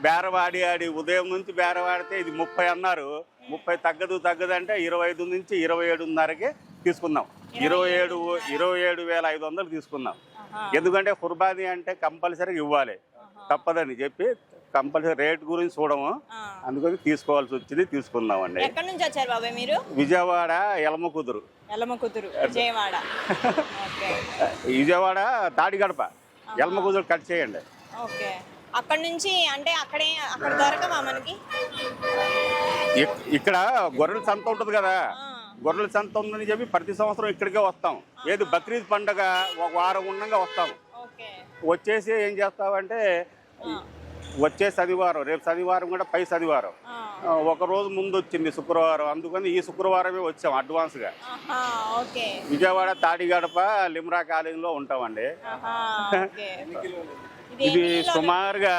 బేరవాడి ఆడి ఉదయం నుంచి బేరవాడితే ఇది 30 అన్నారు. 30 తగ్గదు అంటే 25 నుంచి 27.5కి తీసుకుందాం. 27,500 తీసుకుందాం. ఎందుకంటే కుర్బానీ అంటే కంపల్సరీగా ఇవ్వాలి, తప్పదని చెప్పి కంపల్సరీ రేట్ గురించి చూడము, అందుకని తీసుకోవాల్సి వచ్చింది. తీసుకుందామండి. ఎక్కడి నుంచి వచ్చారు బాబాయ్ మీరు? విజయవాడ ఎలమకుదురు. విజయవాడ. విజయవాడ తాడిగడప, ఎలమకుదురు కట్ చేయండి. ఓకే. అక్కడ నుంచి అంటే అక్కడ దొరకవా మనకి? ఇక్కడ గొర్రెల సంత ఉంటుంది కదా, గొర్రెల సంత ఉందని చెప్పి ప్రతి సంవత్సరం ఇక్కడికే వస్తాం. ఏది బక్రీద్ పండగ ఒక వారం ఉండగా వస్తాం. వచ్చేసి ఏం చేస్తామంటే వచ్చే శనివారం, రేపు శనివారం కూడా పై శనివారం ఒక రోజు ముందు వచ్చింది శుక్రవారం, అందుకని ఈ శుక్రవారమే వచ్చాం అడ్వాన్స్గా. విజయవాడ తాడిగడప లిమ్రా కాలేజీలో ఉంటామండి. ఇది సుమారుగా